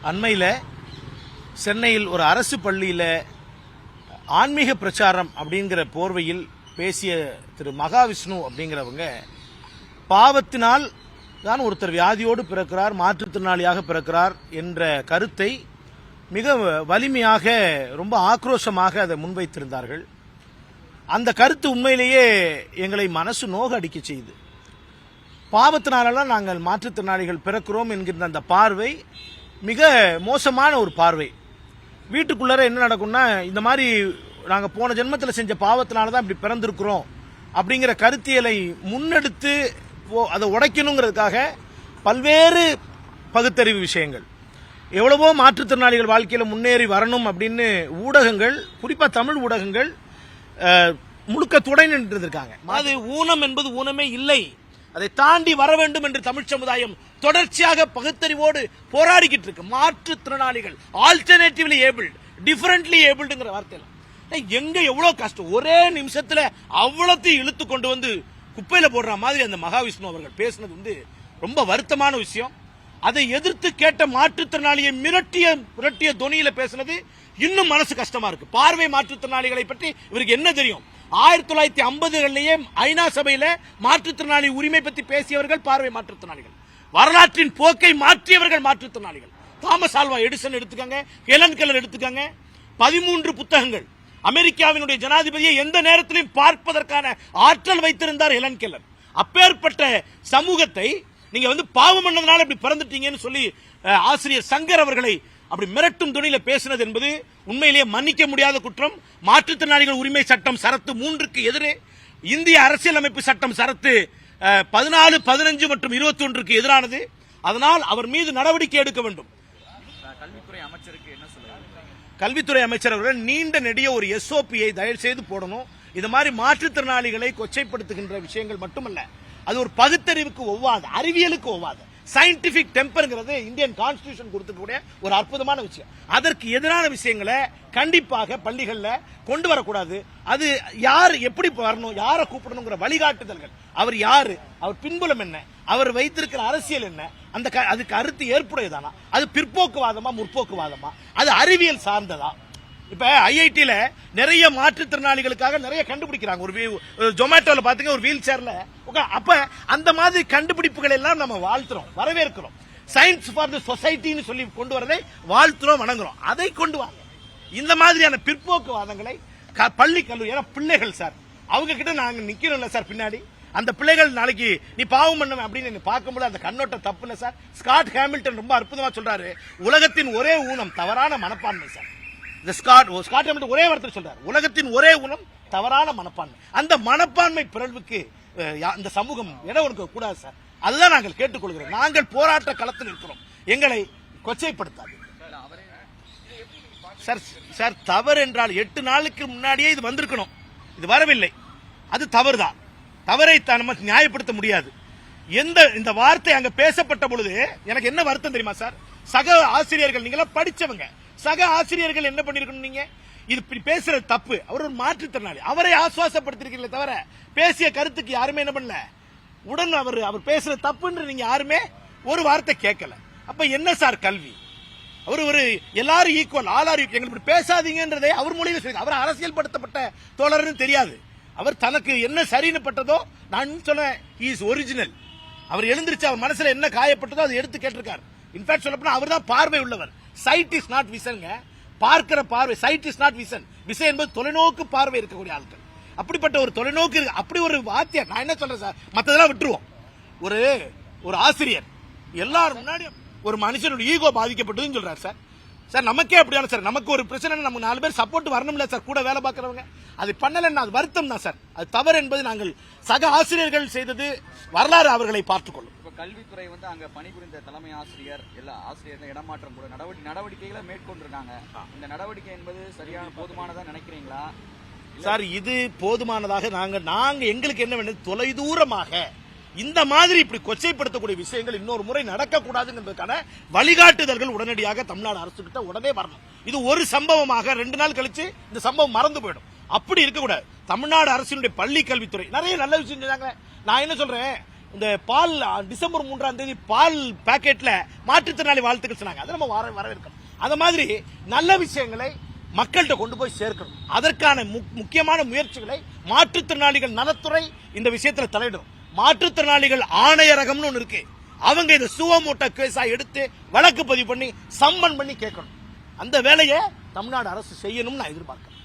அண்மையில் சென்னையில் ஒரு அரசு பள்ளியில் ஆன்மீக பிரச்சாரம் அப்படிங்கிற போர்வையில் பேசிய திரு மகாவிஷ்ணு அப்படிங்கிறவங்க பாவத்தினால் தான் ஒருத்தர் வியாதியோடு பிறக்கிறார், மாற்றுத்திறனாளியாக பிறக்கிறார் என்ற கருத்தை மிக வலிமையாக ரொம்ப ஆக்ரோஷமாக அதை முன்வைத்திருந்தார்கள். அந்த கருத்து உண்மையிலேயே எங்களை மனசு நோக அடிக்க செய்யுது. பாவத்தினாலெல்லாம் நாங்கள் மாற்றுத்திறனாளிகள் பிறக்கிறோம் என்கின்ற அந்த பார்வை மிக மோசமான ஒரு பார்வை. வீட்டுக்குள்ளார என்ன நடக்கும்னா, இந்த மாதிரி நாங்கள் போன ஜென்மத்தில் செஞ்ச பாவத்தினால தான் இப்படி பிறந்திருக்கிறோம் அப்படிங்கிற கருத்தியலை முன்னெடுத்து அதை உடைக்கணுங்கிறதுக்காக பல்வேறு பகுத்தறிவு விஷயங்கள், எவ்வளவோ மாற்றுத்திறனாளிகள் வாழ்க்கையில் முன்னேறி வரணும் அப்படின்னு ஊடகங்கள், குறிப்பாக தமிழ் ஊடகங்கள் முழுக்க துணை நின்றிருக்காங்க. அது ஊனம் என்பது ஊனமே இல்லை, அதை தாண்டி வர வேண்டும் என்று தமிழ் சமுதாயம் தொடர்ச்சியாக பகுத்தறிவோடு போராடிக்கிட்டு இருக்கு. மாற்றுத்திறனாளிகள், ஆல்டர்னேட்டிவ்லி ஏபிள்டு, டிஃபரெண்ட்லி ஏபிள்டுங்கிற வார்த்தையில எங்க எவ்வளவு கஷ்டம். ஒரே நிமிஷத்துல அவ்வளத்தையும் இழுத்து கொண்டு வந்து குப்பையில போடுற மாதிரி அந்த மகாவிஷ்ணு அவர்கள் பேசினது ரொம்ப வருத்தமான விஷயம். அதை எதிர்த்து கேட்ட மாற்றுத்திறனாளியை மிரட்டிய தொனியில பேசினது இன்னும் மனசு கஷ்டமா இருக்கு. பார்வை மாற்றுத்திறனாளிகளை பற்றி இவருக்கு என்ன தெரியும்? 1950களிலேயே ஐநா சபையில மாற்றுத்திறனாளி உரிமை பற்றி பேசியவர்கள் பார்வை மாற்றுத்திறனாளிகள். வரலாற்றின் போக்கை மாற்றியவர்கள் மாற்றுத்திறனாளிகள். தாமஸ் ஆல்வா எடிசன் எடுத்துக்கங்க, ஹெலன் கெல்லர் எடுத்துக்கங்க. 13 புத்தகங்கள். அமெரிக்காவினுடைய ஜனாதிபதியை எந்த நேரத்திலும் பார்ப்பதற்கான ஆற்றல் வைத்திருந்தார் ஹெலன் கெல்லர். அப்பேற்பட்ட சமூகத்தை நீங்க பாவம் பண்ணதுனால இப்படி பிறந்துட்டீங்கன்னு சொல்லி ஆசிரியர் சங்கர் அவர்களை அப்படி மிரட்டும் துணியில பேசினது என்பது உண்மையிலேயே மன்னிக்க முடியாத குற்றம். மாற்றுத்திறனாளிகள் உரிமை சட்டம் சரத்து 3க்கு எதிரே, இந்திய அரசியலமைப்பு சட்டம் சரத்து 14, 15 மற்றும் 21க்கு எதிரானது. அதனால் அவர் மீது நடவடிக்கை எடுக்க வேண்டும். கல்வித்துறை அமைச்சருக்கு என்ன சொல்லுங்க? கல்வித்துறை அமைச்சர் அவர்கள் நீண்ட நெடிய ஒரு எஸ்ஓபியை தயவு செய்து போடணும். இது மாதிரி மாற்றுத்திறனாளிகளை கொச்சைப்படுத்துகின்ற விஷயங்கள் மட்டுமல்ல, அது ஒரு பகுத்தறிவுக்கு ஒவ்வாது, அறிவியலுக்கு ஒவ்வாது. சயின்டிபிக் டெம்பர்ங்கிறது இந்தியன் கான்ஸ்டிடியூஷன் கொடுத்துக்கூடிய ஒரு அற்புதமான விஷயம். அதற்கு எதிரான விஷயங்களை கண்டிப்பாக பள்ளிகள்ல கொண்டு வரக்கூடாது. அது யார் எப்படி வரணும், யாரை கூப்பிடணுங்கிற வழிகாட்டுதல்கள், அவர் யாரு, அவர் பின்புலம் என்ன, அவர் வைத்திருக்கிற அரசியல் என்ன, அதுக்கு கருத்து ஏற்புடையதானா, அது பிற்போக்குவாதமா முற்போக்குவாதமா, அது அறிவியல் சார்ந்ததா? இப்ப ஐஐடியில நிறைய மாற்றுத்திறனாளிகளுக்காக நிறைய கண்டுபிடிக்கிறாங்க. ஒரு ஜொமேட்டோல பாத்தீங்க, ஒரு வீல் சேர்ல அப்ப அந்த மாதிரி கண்டுபிடிப்புகள் எல்லாம் நம்ம வாழ்த்துறோம், வரவேற்கிறோம். சயின்ஸ் ஃபார் தி சொசைட்டின்னு சொல்லி கொண்டு வரதை வாழ்த்துறோம், வணங்குறோம். அதை கொண்டு வாங்க. இந்த மாதிரியான பிற்போக்குவாதங்களை பள்ளி கல்லூரி, ஏன்னா பிள்ளைகள் சார், அவங்க கிட்ட நாங்க நிக்கிறோம்ல சார் பின்னாடி. அந்த பிள்ளைகள் நாளைக்கு நீ பாவம் பண்ணுவேன் அப்படின்னு பார்க்கும்போது அந்த கண்ணோட்டம் தப்பு இல்ல சார். ஸ்காட் ஹாமில்டன் ரொம்ப அற்புதமா சொல்றாரு, உலகத்தின் ஒரே ஊனம் தவறான மனப்பான்மை சார். ஸ்காட் ஹாமில்டன் ஒரே வார்த்தை சொல்றாரு, உலகத்தின் ஒரே ஊனம் தவறான மனப்பான்மை. அந்த மனப்பான்மை பிறழ்வுக்கு இந்த சமூகம் இடம் கொடுக்க கூடாது சார். அதுதான் நாங்கள் கேட்டுக்கொள்கிறோம். நாங்கள் போராட்ட களத்தில் இருக்கிறோம், எங்களை கொச்சைப்படுத்தாது சார். சார் தவறு என்றால் 8 நாளுக்கு முன்னாடியே இது வந்திருக்கணும், இது வரவில்லை, அது தவறுதான். தவறை நம்ம நியாயப்படுத்த முடியாது. இந்த வார்த்தை அங்க பேசப்பட்ட பொழுது எனக்கு என்ன வருத்தம் தெரியுமா சார்? சக ஆசிரியர்கள், நீங்க படிச்சவங்க, சக ஆசிரியர்கள் என்ன பண்ணிருக்கணும்? நீங்க இது பேசுறது தப்பு. அவர் ஒரு மாற்றுத்திறனாளி, அவரை ஆசுவாசப்படுத்திருக்கீங்களே தவிர பேசிய கருத்துக்கு யாருமே என்ன பண்ணல, உடன் அவர் பேசுறது தப்புன்னு நீங்க யாருமே ஒரு வார்த்தை கேட்கல. அப்ப என்ன சார் கல்வி? அவர் எல்லாரும் ஈக்குவல், ஆளார் எங்களுக்கு பேசாதீங்கன்றதை அவர் மொழியில சொல்லி, அவர் அரசியல் படுத்தப்பட்ட தோழர்னு தெரியாது. அவர் தனக்கு என்ன சரின்னு பட்டதோ, நான் சொன்னேன், இஸ் ஒரிஜினல். அவர் எழுந்திருச்சு அவர் மனசுல என்ன காயப்பட்டதோ அதை எடுத்து கேட்டிருக்காரு. இன்ஃபேக்ட் சொல்ல போனா அவர் தான் பார்வை உள்ளவர். சைட் இஸ் நாட் விஷன்ங்க, பார்க்கிற பார்வை. Sight is not vision. Vision என்பது தொலைநோக்கு பார்வை இருக்கக்கூடிய ஆட்கள். அப்படிப்பட்ட ஒரு தொலைநோக்கு இருக்கு. அப்படி ஒரு வாத்தியார், நான் என்ன சொல்றேன் சார், மத்ததெல்லாம் விட்டுருவோம். ஒரு ஆசிரியர் எல்லாரும் முன்னாடி ஒரு மனுஷனுடைய ஈகோ பாதிக்கப்பட்டதுன்னு சொல்றாரு சார். சார் நமக்கே அப்படியான சார், நமக்கு ஒரு பிரச்சனை, நமக்கு 4 பேர் சப்போர்ட் வரணும்ல சார், கூட வேலை பார்க்கறவங்க. அது பண்ணலன்னா அது வருத்தம் தான் சார். அது தவறு என்பது நாங்கள் சக ஆசிரியர்கள் செய்தது வரலாறு அவர்களை பார்த்துக்கொள்ளும். கல்வித்துறை அங்க பணிபுரிந்த தலைமை ஆசிரியர் எல்லா ஆசிரியர்கள் இடமாற்றம் கூட நடவடிக்கைகளை மேற்கொண்டிருக்காங்க. இந்த நடவடிக்கை என்பது சரியான போதுமானதா நினைக்கிறீங்களா சார்? இது போதுமானதாக நாங்க எங்களுக்கு என்ன வேண்டியது, தொலைதூரமாக இந்த மாதிரி இப்படி கொச்சைப்படுத்தக்கூடிய விஷயங்கள் இன்னொரு முறை நடக்கக்கூடாதுங்கிறதுக்கான வழிகாட்டுதல்கள் உடனடியாக தமிழ்நாடு அரசு கிட்ட உடனே வரணும். இது ஒரு சம்பவமாக 2 நாள் கழிச்சு இந்த சம்பவம் மறந்து போயிடும். அப்படி இருக்கக்கூடாது. தமிழ்நாடு அரசினுடைய பள்ளி கல்வித்துறை நிறைய நல்ல விஷயம் செஞ்சாங்க. நான் என்ன சொல்றேன், இந்த பால் டிசம்பர் 3ஆம் தேதி பால் பாக்கெட்ல மாற்றுத்திறனாளி வாழ்த்துக்கள் சொன்னாங்க. அதை நம்ம வரவேற்கணும். அந்த மாதிரி நல்ல விஷயங்களை மக்கள்கிட்ட கொண்டு போய் சேர்க்கணும். அதற்கான முக்கியமான முயற்சிகளை மாற்றுத்திறனாளிகள் நலத்துறை இந்த விஷயத்துல தலையிடும். மாற்றுத்திறனாளிகள் ஆணையரகம்னு ஒன்று இருக்கு. அவங்க இதை சுவமோட்டோ கேஸா எடுத்து வழக்கு பதிவு பண்ணி சம்மன் பண்ணி கேட்கணும். அந்த வேலையை தமிழ்நாடு அரசு செய்யணும்னு நான் எதிர்பார்க்கிறேன்.